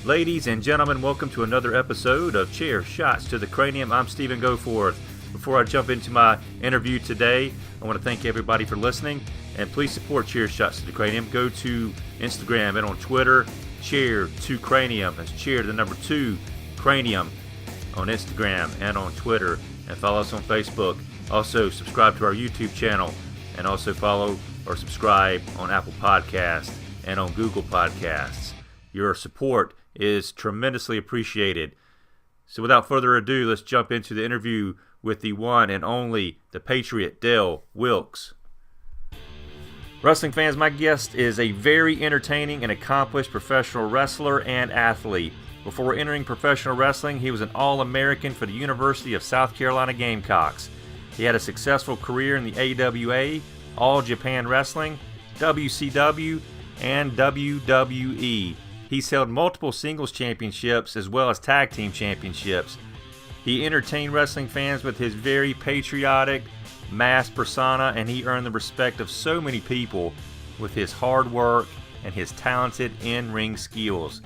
Ladies and gentlemen, welcome to another episode of Chair Shots to the Cranium. I'm Stephen Goforth. Before I jump into my interview today, I want to thank everybody for listening, and please support Chair Shots to the Cranium. Go to Instagram and on Twitter, Chair2Cranium. That's Chair the number 2 Cranium on Instagram and on Twitter, and follow us on Facebook. Also, subscribe to our YouTube channel, and also follow or subscribe on Apple Podcasts and on Google Podcasts. Your support is tremendously appreciated. So without further ado, let's jump into the interview with the one and only, the Patriot, Del Wilkes. Wrestling fans, my guest is a very entertaining and accomplished professional wrestler and athlete. Before entering professional wrestling, he was an All-American for the University of South Carolina Gamecocks. He had a successful career in the AWA, All Japan Wrestling, WCW, and WWE. He's held multiple singles championships as well as tag team championships. He entertained wrestling fans with his very patriotic, masked persona, and he earned the respect of so many people with his hard work and his talented in-ring skills.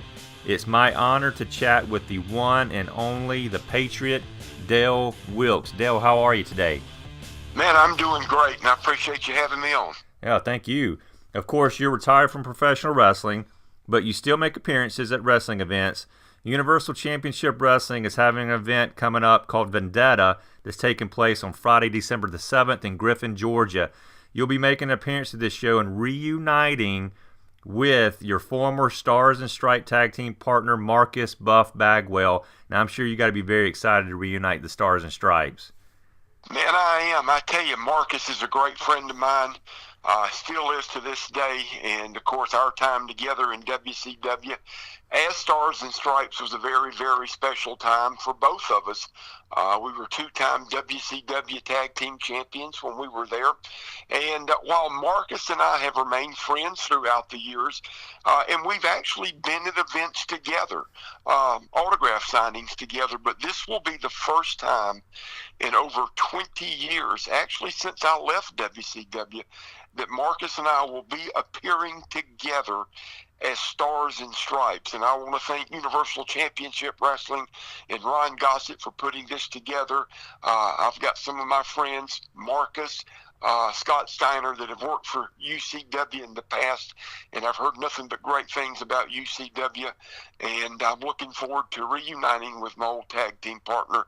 It's my honor to chat with the one and only, the Patriot, Del Wilkes. Del, how are you today? Man, I'm doing great, and I appreciate you having me on. Yeah, thank you. Of course, you're retired from professional wrestling, but you still make appearances at wrestling events. Universal Championship Wrestling is having an event coming up called Vendetta that's taking place on Friday, December the 7th in Griffin, Georgia. You'll be making an appearance at this show and reuniting with your former Stars and Stripe tag team partner, Marcus Buff Bagwell. Now, I'm sure you got to be very excited to reunite the Stars and Stripes. Man, I am. I tell you, Marcus is a great friend of mine. Still is to this day, and of course our time together in WCW as Stars and Stripes was a very, very special time for both of us. We were two-time WCW Tag Team Champions when we were there, and while Marcus and I have remained friends throughout the years, and we've actually been at events together, autograph signings together, but this will be the first time in over 20 years, actually since I left WCW, that Marcus and I will be appearing together as Stars and Stripes. And I want to thank Universal Championship Wrestling and Ron Gossett for putting this together. I've got some of my friends, Marcus, Scott Steiner, that have worked for UCW in the past, and I've heard nothing but great things about UCW, and I'm looking forward to reuniting with my old tag team partner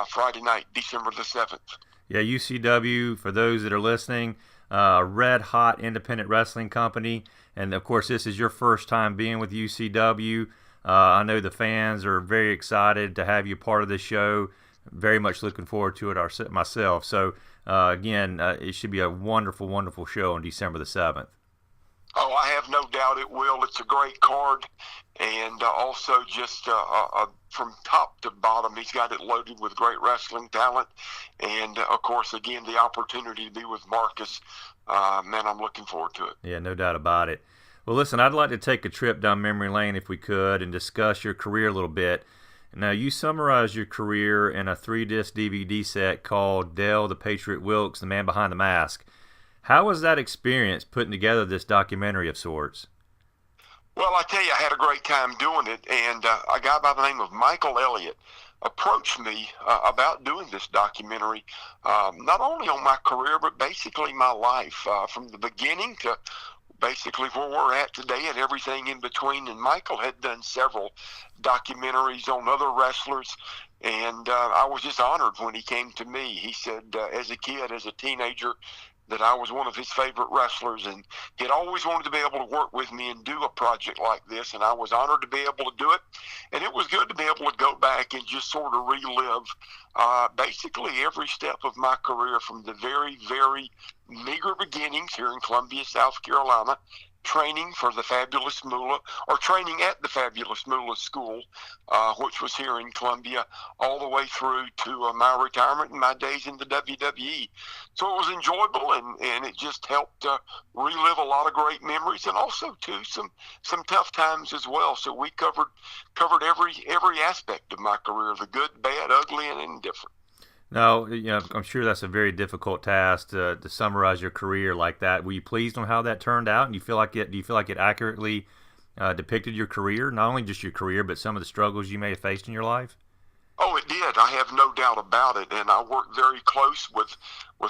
Friday night, December the 7th. Yeah, UCW, for those that are listening, red hot independent wrestling company, and of course this is your first time being with UCW. I know the fans are very excited to have you part of this show. Very much looking forward to it myself. So again, it should be a wonderful, wonderful show on December the 7th. Oh, I have no doubt it will. It's a great card, and also just from top to bottom, he's got it loaded with great wrestling talent, and of course, again, the opportunity to be with Marcus. Man, I'm looking forward to it. Yeah, no doubt about it. Well, listen, I'd like to take a trip down memory lane if we could and discuss your career a little bit. Now, you summarized your career in a 3-disc DVD set called Del the Patriot Wilkes, The Man Behind the Mask. How was that experience putting together this documentary of sorts? Well, I tell you, I had a great time doing it, and a guy by the name of Michael Elliott approached me about doing this documentary, not only on my career, but basically my life, from the beginning to basically where we're at today and everything in between. And Michael had done several documentaries on other wrestlers, and I was just honored when he came to me. He said, as a kid, as a teenager, that I was one of his favorite wrestlers, and he'd always wanted to be able to work with me and do a project like this, and I was honored to be able to do it. And it was good to be able to go back and just sort of relive basically every step of my career, from the very, very meager beginnings here in Columbia, South Carolina, training for the Fabulous Moolah, or training at the Fabulous Moolah School, which was here in Columbia, all the way through to my retirement and my days in the WWE. So it was enjoyable, and it just helped relive a lot of great memories, and also too some tough times as well. So we covered every aspect of my career, the good, bad, ugly, and indifferent. Now, I'm sure that's a very difficult task to summarize your career like that. Were you pleased on how that turned out, and do you feel like it accurately depicted your career, not only just your career, but some of the struggles you may have faced in your life? Oh, it did. I have no doubt about it. And I worked very close with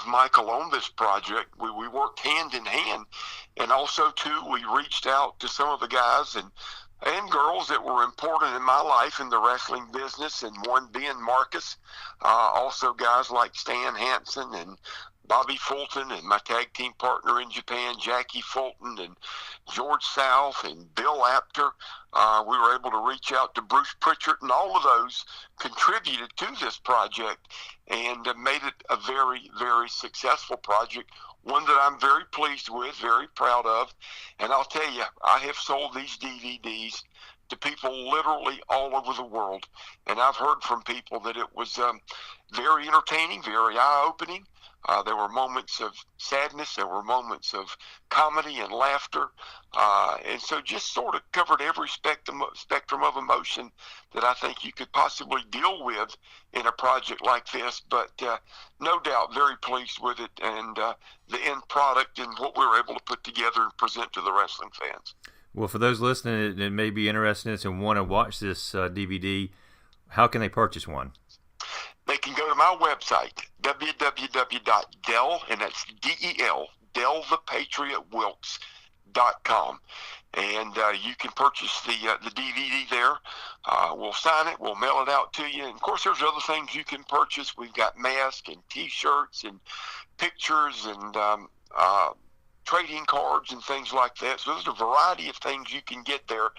Michael on this project. We worked hand in hand. And also, too, we reached out to some of the guys and girls that were important in my life in the wrestling business, and one being Marcus. Also, guys like Stan Hansen and Bobby Fulton, and my tag team partner in Japan, Jackie Fulton, and George South, and Bill Apter. We were able to reach out to Bruce Pritchard, and all of those contributed to this project and made it a very, very successful project, one that I'm very pleased with, very proud of. And I'll tell you, I have sold these DVDs to people literally all over the world. And I've heard from people that it was very entertaining, very eye-opening. There were moments of sadness. There were moments of comedy and laughter. And so just sort of covered every spectrum of emotion that I think you could possibly deal with in a project like this. But no doubt, very pleased with it and the end product and what we were able to put together and present to the wrestling fans. Well, for those listening that may be interested in this and want to watch this DVD, how can they purchase one? They can go to my website, www.del, and that's D-E-L, delthepatriotwilkes.com. And you can purchase the DVD there. We'll sign it. We'll mail it out to you. And, of course, there's other things you can purchase. We've got masks and T-shirts and pictures and trading cards and things like that. So there's a variety of things you can get there.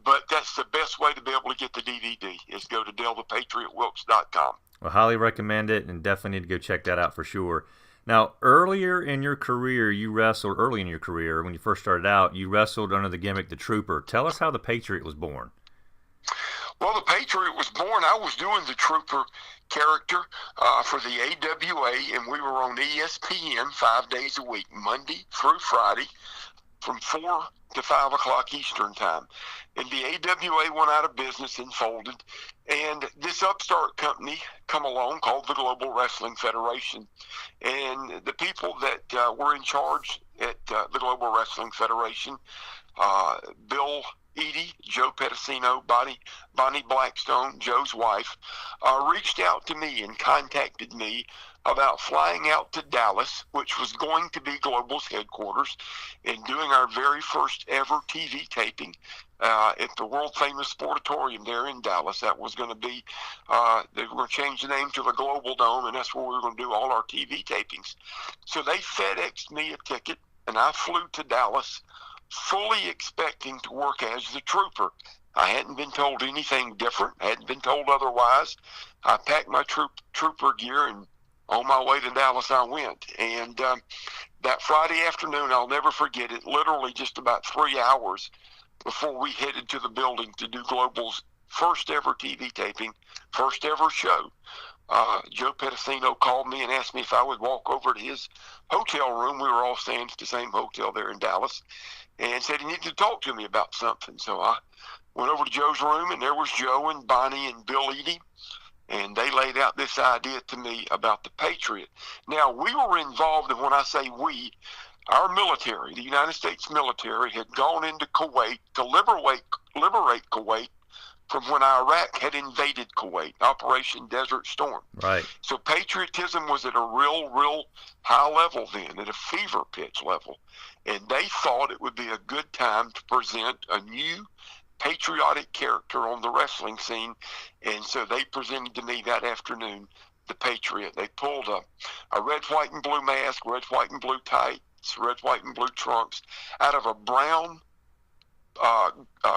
But that's the best way to be able to get the DVD is go to delthepatriotwilkes.com. Well, highly recommend it, and definitely need to go check that out for sure. Now, early in your career, when you first started out, you wrestled under the gimmick The Trooper. Tell us how the Patriot was born. Well, the Patriot was born. I was doing the Trooper character for the AWA, and we were on ESPN 5 days a week, Monday through Friday, from 4 to 5 o'clock Eastern time. And the AWA went out of business and folded. And this upstart company come along called the Global Wrestling Federation. And the people that were in charge at the Global Wrestling Federation, Bill Eadie, Joe Pedicino, Bonnie Blackstone, Joe's wife, reached out to me and contacted me about flying out to Dallas, which was going to be Global's headquarters, and doing our very first ever TV taping at the world-famous Sportatorium there in Dallas. That was going to be, they were going to change the name to the Global Dome, and that's where we were going to do all our TV tapings. So they FedExed me a ticket, and I flew to Dallas, fully expecting to work as the Trooper. I hadn't been told anything different. I hadn't been told otherwise. I packed my Trooper gear, and on my way to Dallas I went. And that Friday afternoon, I'll never forget it, literally just about 3 hours before we headed to the building to do Global's first ever TV taping, first ever show. Joe Pedicino called me and asked me if I would walk over to his hotel room. We were all staying at the same hotel there in Dallas, and said he needed to talk to me about something. So I went over to Joe's room, and there was Joe and Bonnie and Bill Eadie, and they laid out this idea to me about the Patriot. Now, we were involved, and when I say we, our military, the United States military, had gone into Kuwait to liberate Kuwait from when Iraq had invaded Kuwait, Operation Desert Storm. Right. So patriotism was at a real high level then, at a fever pitch level. And they thought it would be a good time to present a new patriotic character on the wrestling scene. And so they presented to me that afternoon the Patriot. They pulled a red, white, and blue mask, red, white, and blue tights, red, white, and blue trunks out of a brown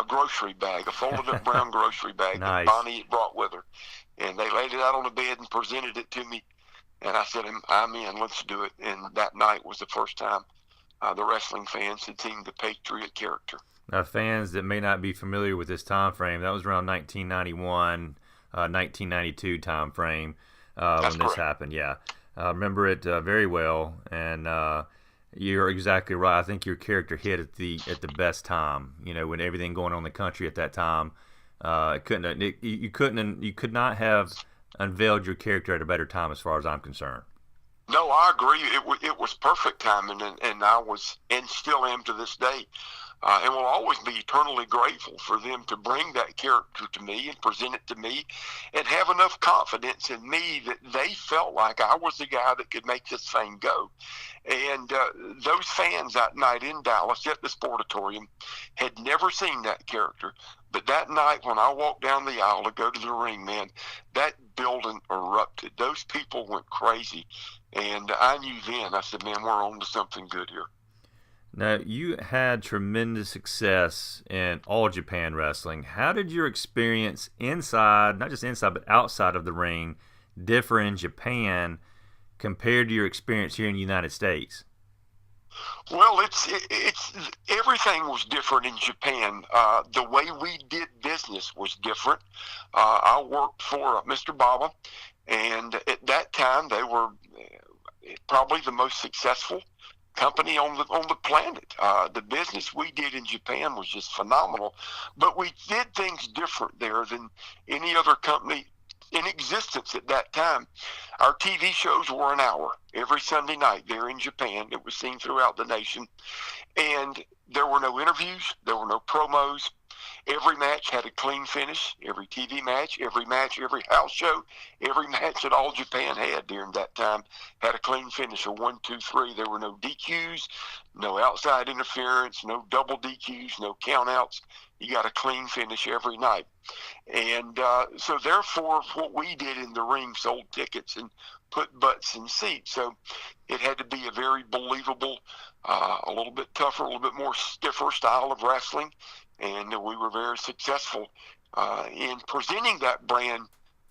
grocery bag, a folded up brown grocery bag Nice. that Bonnie had brought with her. And they laid it out on the bed and presented it to me. And I said, I'm in, let's do it. And that night was the first time the wrestling fans had seen the Patriot character. Now, fans that may not be familiar with this time frame, that was around 1991, 1992 time frame when this correct. happened. Yeah, I remember it very well, and you're exactly right. I think your character hit at the best time. You know, when everything going on in the country at that time, you could not have unveiled your character at a better time, as far as I'm concerned. No, I agree. It was perfect timing, and I was, and still am to this day, and will always be eternally grateful for them to bring that character to me and present it to me and have enough confidence in me that they felt like I was the guy that could make this thing go. And those fans that night in Dallas at the Sportatorium had never seen that character. But that night when I walked down the aisle to go to the ring, man, that building erupted. Those people went crazy. And I knew then, I said, man, we're on to something good here. Now, you had tremendous success in All Japan Wrestling. How did your experience inside, not just inside, but outside of the ring, differ in Japan compared to your experience here in the United States? Well, it's everything was different in Japan. The way we did business was different. I worked for Mr. Baba, and at that time they were probably the most successful company on the planet. The business we did in Japan was just phenomenal, but we did things different there than any other company in existence at that time. Our TV shows were an hour every Sunday night there in Japan. It was seen throughout the nation, and there were no interviews, there were no promos. Every match had a clean finish. Every TV match, every house show, every match that All Japan had during that time had a clean finish, a 1, 2, 3. There were no DQs, no outside interference, no double DQs, no countouts. You got a clean finish every night. And so therefore, what we did in the ring sold tickets and put butts in seats. So it had to be a very believable, a little bit tougher, a little bit more stiffer style of wrestling. And we were very successful in presenting that brand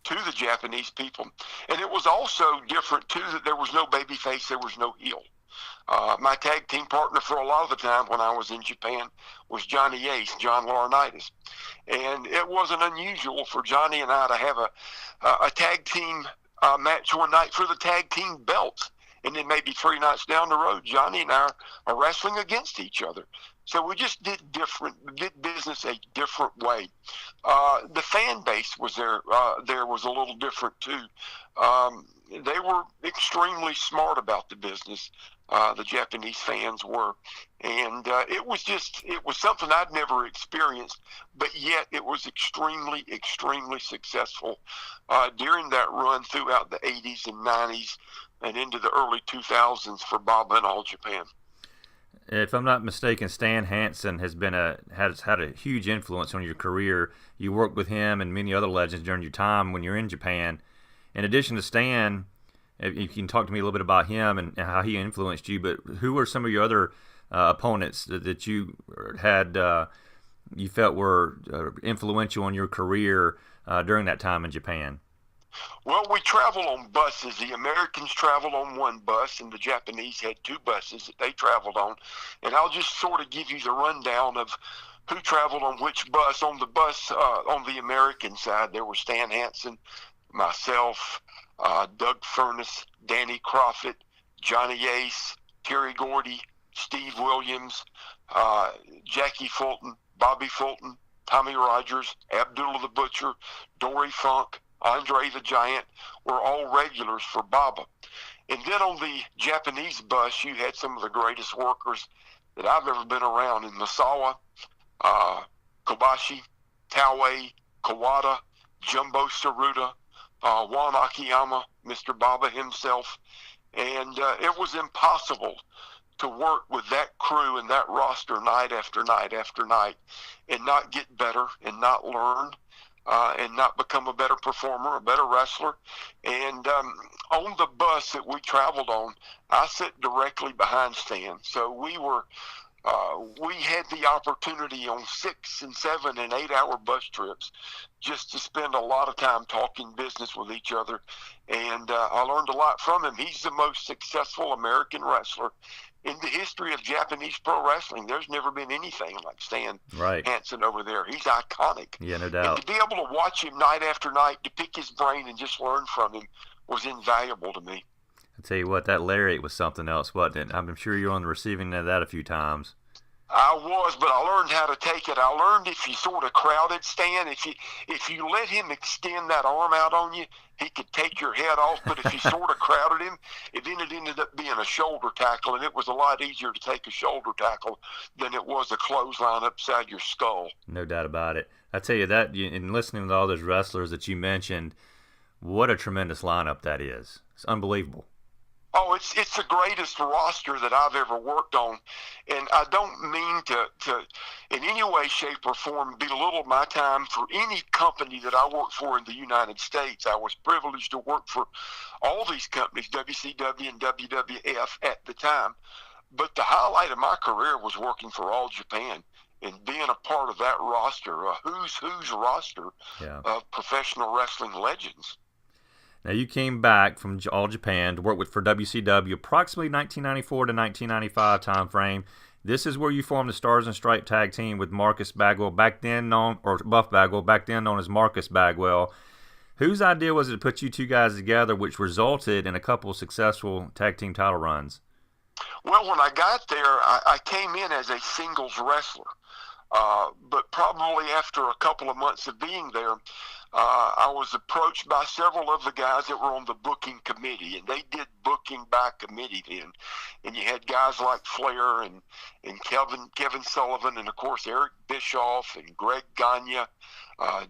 to the Japanese people. And it was also different, too, that there was no babyface, there was no heel. My tag team partner for a lot of the time when I was in Japan was Johnny Ace, John Laurinaitis. And it wasn't unusual for Johnny and I to have a tag team match one night for the tag team belts. And then maybe 3 nights down the road, Johnny and I are wrestling against each other. So we just did business a different way. The fan base was there was a little different too. They were extremely smart about the business. The Japanese fans were, and it was something I'd never experienced, but yet it was extremely successful during that run throughout the 80s and 90s and into the early 2000s for Baba and All Japan. If I'm not mistaken, Stan Hansen has had a huge influence on your career. You worked with him and many other legends during your time when you're in Japan. In addition to Stan, if you can talk to me a little bit about him and how he influenced you, but who were some of your other opponents that you had you felt were influential on your career during that time in Japan? Well, we traveled on buses. The Americans traveled on one bus, and the Japanese had 2 buses that they traveled on. And I'll just sort of give you the rundown of who traveled on which bus. On the bus on the American side, there were Stan Hansen, myself, Doug Furness, Danny Crockett, Johnny Ace, Terry Gordy, Steve Williams, Jackie Fulton, Bobby Fulton, Tommy Rogers, Abdullah the Butcher, Dory Funk, Andre the Giant were all regulars for Baba. And then on the Japanese bus, you had some of the greatest workers that I've ever been around in Misawa, Kobashi, Taue, Kawada, Jumbo Tsuruta, Juan Akiyama, Mr. Baba himself. And it was impossible to work with that crew and that roster night after night after night and not get better and not learn. And not become a better performer, a better wrestler. And on the bus that we traveled on, I sat directly behind Stan. So we had the opportunity on 6 and 7 and 8 hour bus trips just to spend a lot of time talking business with each other. And I learned a lot from him. He's the most successful American wrestler in the history of Japanese pro wrestling. There's never been anything like Stan Hansen over there. He's iconic. Yeah, no doubt. And to be able to watch him night after night, to pick his brain and just learn from him was invaluable to me. I tell you what, that lariat was something else, wasn't it? I'm sure you're on the receiving end of that a few times. I was, but I learned how to take it. I learned if you sort of crowded Stan, if you let him extend that arm out on you, he could take your head off. But if you sort of crowded him, it ended up being a shoulder tackle, and it was a lot easier to take a shoulder tackle than it was a clothesline upside your skull. No doubt about it. I tell you that, in listening to all those wrestlers that you mentioned, what a tremendous lineup that is. It's unbelievable. Oh, it's the greatest roster that I've ever worked on, and I don't mean to in any way, shape, or form belittle my time for any company that I worked for in the United States. I was privileged to work for all these companies, WCW and WWF at the time, but the highlight of my career was working for All Japan and being a part of that roster, a who's roster of professional wrestling legends. Now, you came back from All Japan to work for WCW approximately 1994 to 1995 time frame. This is where you formed the Stars and Stripe tag team with Marcus Bagwell, Buff Bagwell, back then known as Marcus Bagwell. Whose idea was it to put you two guys together, which resulted in a couple of successful tag team title runs? Well, when I got there, I came in as a singles wrestler. But probably after a couple of months of being there, I was approached by several of the guys that were on the booking committee, and they did booking by committee then. And you had guys like Flair and Kevin Sullivan, and of course Eric Bischoff and Greg Gagne,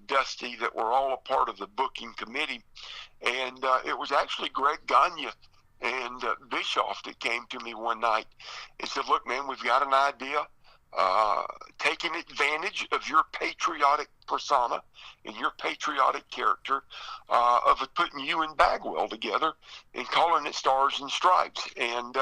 Dusty, that were all a part of the booking committee. And it was actually Greg Gagne and Bischoff that came to me one night and said, "Look, man, we've got an idea. Taking advantage of your patriotic persona and your patriotic character of putting you and Bagwell together and calling it Stars and Stripes." And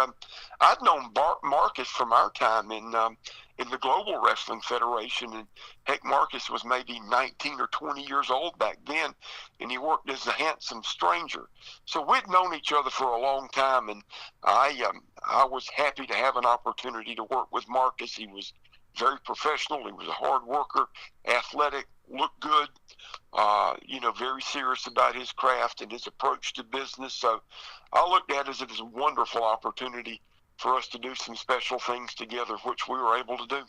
I'd known Marcus from our time in the Global Wrestling Federation, and heck, Marcus was maybe 19 or 20 years old back then, and he worked as a handsome stranger. So we'd known each other for a long time, and I was happy to have an opportunity to work with Marcus. He was very professional. He was a hard worker, athletic, looked good, very serious about his craft and his approach to business. So I looked at it as a wonderful opportunity for us to do some special things together, which we were able to do.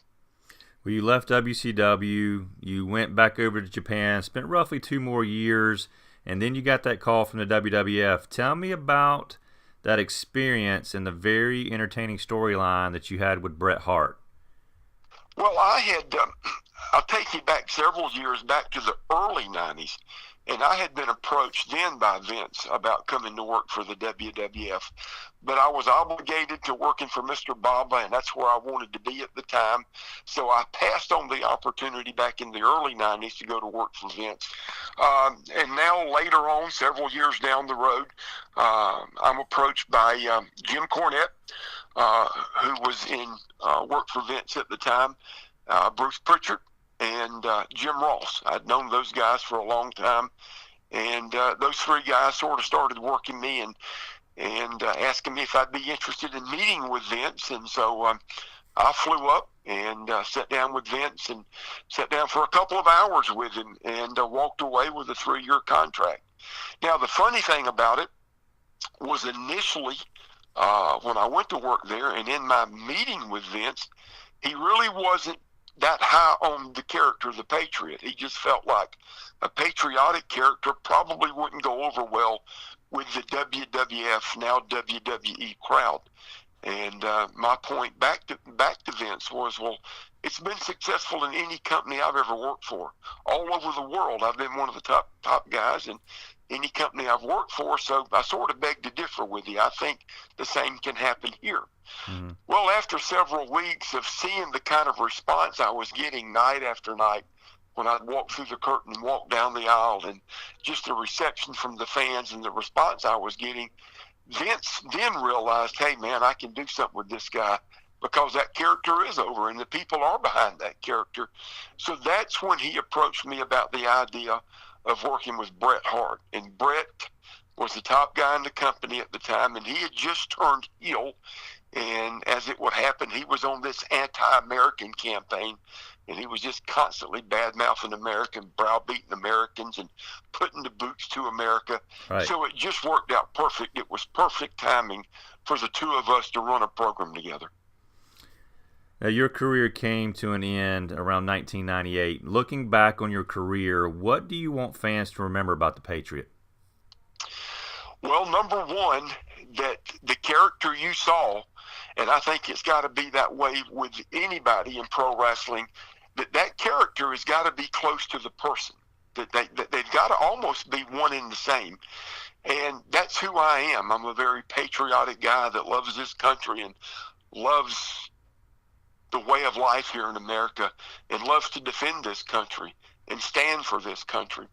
Well, you left WCW, you went back over to Japan, spent roughly 2 more years, and then you got that call from the WWF. Tell me about that experience and the very entertaining storyline that you had with Bret Hart. Well, I'll take you back several years, back to the early 90s, and I had been approached then by Vince about coming to work for the WWF, but I was obligated to working for Mr. Baba, and that's where I wanted to be at the time, so I passed on the opportunity back in the early 90s to go to work for Vince. And now later on, several years down the road, I'm approached by Jim Cornette, who was in work for Vince at the time, Bruce Pritchard, and Jim Ross. I'd known those guys for a long time, and those 3 guys sort of started working me and asking me if I'd be interested in meeting with Vince. And so I flew up and sat down with Vince and sat down for a couple of hours with him and walked away with a 3-year contract. Now, the funny thing about it was initially when I went to work there and in my meeting with Vince, he really wasn't that high on the character of the Patriot. He just felt like a patriotic character probably wouldn't go over well with the WWF, now WWE crowd. And my point back to Vince was, well, it's been successful in any company I've ever worked for. All over the world, I've been one of the top guys in any company I've worked for, so I sort of beg to differ with you. I think the same can happen here. Mm-hmm. Well, after several weeks of seeing the kind of response I was getting night after night when I'd walk through the curtain and walk down the aisle, and just the reception from the fans and the response I was getting, Vince then realized, hey, man, I can do something with this guy because that character is over and the people are behind that character. So that's when he approached me about the idea of working with Bret Hart. And Bret was the top guy in the company at the time, and he had just turned heel. And as it would happen, he was on this anti-American campaign, and he was just constantly bad-mouthing America, browbeating Americans, and putting the boots to America. Right. So it just worked out perfect. It was perfect timing for the 2 of us to run a program together. Now, your career came to an end around 1998. Looking back on your career, what do you want fans to remember about the Patriot? Well, number one, that the character you saw, and I think it's got to be that way with anybody in pro wrestling, that character has got to be close to the person. That they've got to almost be one and the same. And that's who I am. I'm a very patriotic guy that loves this country and loves the way of life here in America and loves to defend this country and stand for this country.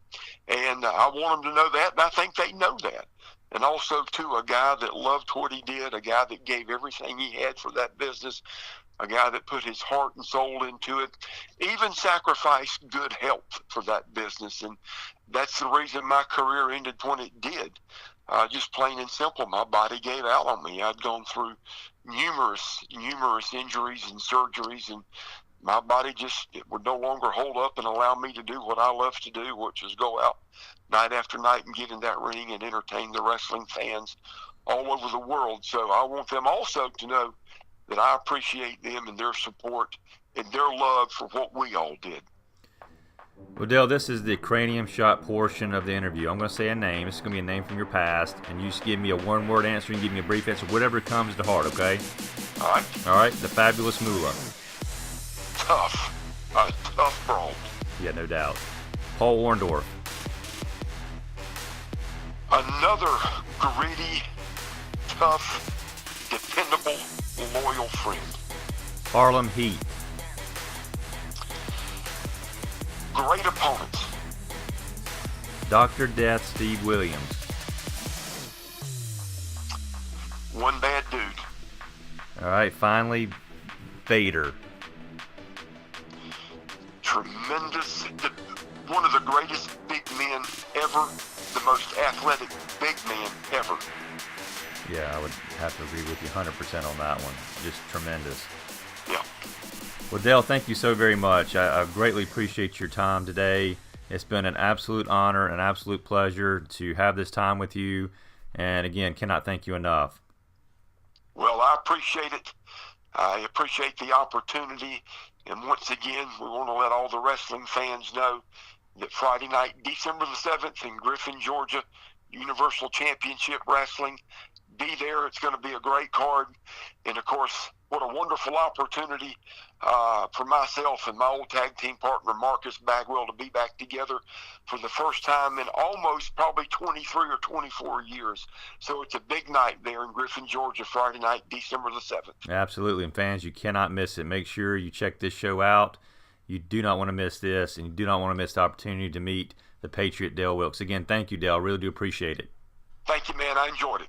And I want them to know that, and I think they know that. And also, too, a guy that loved what he did, a guy that gave everything he had for that business, a guy that put his heart and soul into it, even sacrificed good health for that business. And that's the reason my career ended when it did. Just plain and simple, my body gave out on me. I'd gone through numerous injuries and surgeries, and my body it would no longer hold up and allow me to do what I love to do, which is go out night after night and get in that ring and entertain the wrestling fans all over the world. So I want them also to know that I appreciate them and their support and their love for what we all did. Well, Dale, this is the Cranium Shot portion of the interview. I'm going to say a name. This is going to be a name from your past, and you just give me a one-word answer and give me a brief answer, whatever comes to heart, okay? All right. All right, the Fabulous Moolah. Tough. A tough brawl. Yeah, no doubt. Paul Orndorff. Another gritty, tough, dependable, loyal friend. Harlem Heat. Great opponents. Dr. Death Steve Williams. One bad dude. All right, finally, Vader. Tremendous, one of the greatest big men ever, the most athletic big man ever. Yeah, I would have to agree with you 100% on that one. Just tremendous. Yeah. Well, Dale, thank you so very much. I greatly appreciate your time today. It's been an absolute honor, an absolute pleasure to have this time with you. And again, cannot thank you enough. Well, I appreciate it. I appreciate the opportunity. And once again, we want to let all the wrestling fans know that Friday night, December the 7th in Griffin, Georgia, Universal Championship Wrestling. Be there. It's going to be a great card. And, of course, what a wonderful opportunity for myself and my old tag team partner, Marcus Bagwell, to be back together for the first time in almost probably 23 or 24 years. So it's a big night there in Griffin, Georgia, Friday night, December the 7th. Absolutely. And fans, you cannot miss it. Make sure you check this show out. You do not want to miss this, and you do not want to miss the opportunity to meet the Patriot Dale Wilkes. Again, thank you, Dale. I really do appreciate it. Thank you, man. I enjoyed it.